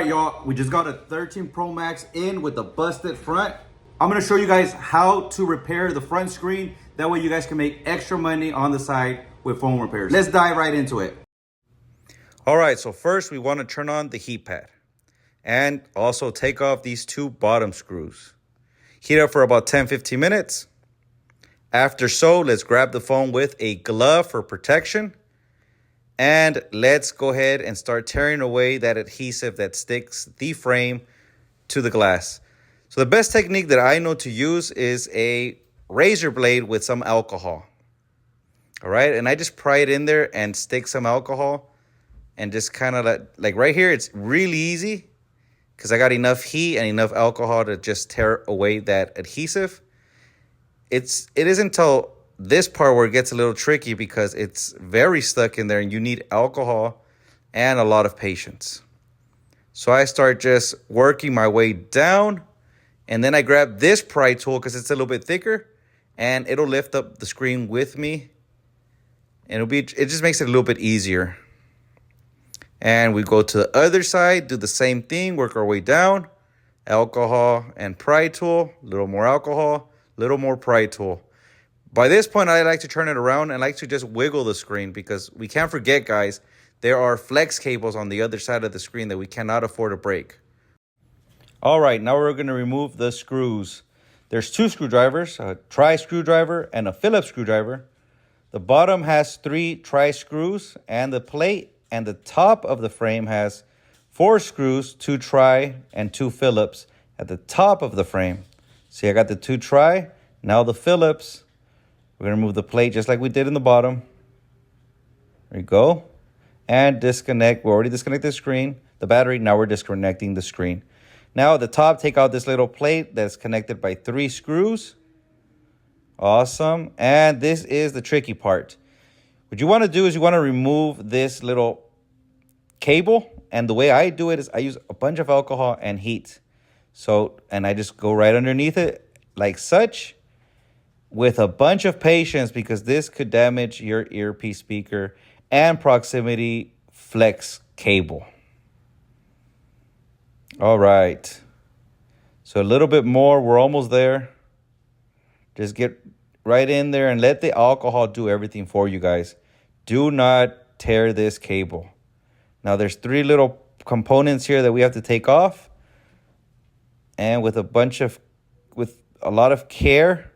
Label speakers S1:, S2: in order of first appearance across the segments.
S1: right, y'all, we just got a 13 Pro Max in with a busted front. I'm gonna show you guys how to repair the front screen. That way you guys can make extra money on the side with phone repairs. Let's dive right into it. All right, so first we wanna turn on the heat pad and also take off these two bottom screws. Heat up for about 10-15 minutes. After so, let's grab the phone with a glove for protection. And let's go ahead and start tearing away that adhesive that sticks the frame to the glass. So the best technique that I know to use is a razor blade with some alcohol. All right, and I just pry it in there and stick some alcohol and just kind of like right here, it's really easy because I got enough heat and enough alcohol to just tear away that adhesive. It isn't until this part where it gets a little tricky because it's very stuck in there and you need alcohol and a lot of patience. So I start just working my way down, and then I grab this pry tool because it's a little bit thicker and it'll lift up the screen with me, and it just makes it a little bit easier. And we go to the other side, do the same thing, work our way down, alcohol and pry tool, a little more alcohol, little more pry tool. By this point, I like to turn it around and like to just wiggle the screen because we can't forget, guys, there are flex cables on the other side of the screen that we cannot afford to break. All right, now we're going to remove the screws. There's two screwdrivers, a tri-screwdriver and a Phillips screwdriver. The bottom has 3 tri-screws, and the plate and the top of the frame has 4 screws, 2 tri and 2 Phillips at the top of the frame. See, I got the 2 tri, now the Phillips. We're going to remove the plate just like we did in the bottom. There you go. And disconnect. We already disconnected the screen, the battery. Now we're disconnecting the screen. Now at the top, take out this little plate that's connected by 3 screws. Awesome. And this is the tricky part. What you want to do is you want to remove this little cable. And the way I do it is I use a bunch of alcohol and heat. And I just go right underneath it like such, with a bunch of patience, because this could damage your earpiece speaker and proximity flex cable. All right. So a little bit more. We're almost there. Just get right in there and let the alcohol do everything for you guys. Do not tear this cable. Now there's 3 little components here that we have to take off. And with a lot of care.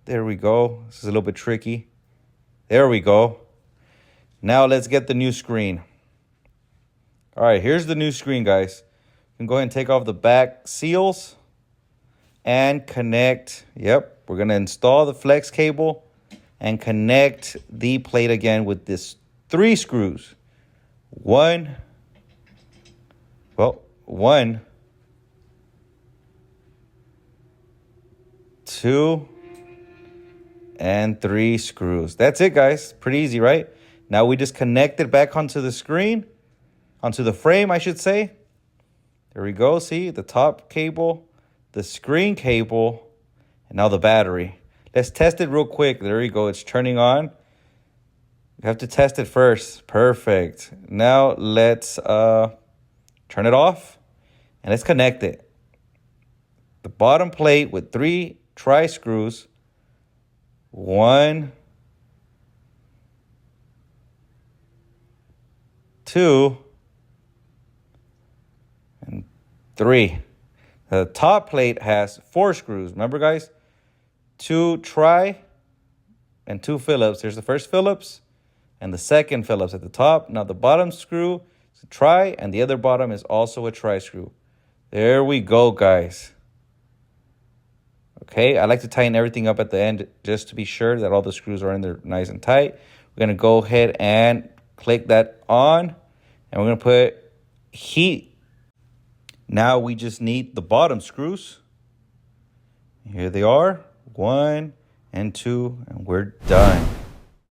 S1: There we go. This is a little bit tricky. There we go. Now let's get the new screen. All right, here's the new screen, guys. You can go ahead and take off the back seals and connect. Yep, we're going to install the flex cable and connect the plate again with this 3 screws. One, 2, and 3 screws. That's it, guys. Pretty easy, right? Now we just connect it back onto the screen, onto the frame, I should say. There we go. See, the top cable, the screen cable, and now the battery. Let's test it real quick. There you go. It's turning on. You have to test it first. Perfect. Now let's turn it off and let's connect it. The bottom plate with 3 tri-screws. 1, 2, and 3. The top plate has 4 screws. Remember, guys? 2 tri and 2 Phillips. There's the first Phillips and the second Phillips at the top. Now the bottom screw is a tri, and the other bottom is also a tri screw. There we go, guys. Okay, I like to tighten everything up at the end just to be sure that all the screws are in there nice and tight. We're going to go ahead and click that on, and we're going to put heat. Now we just need the bottom screws. Here they are, 1 and 2, and we're done.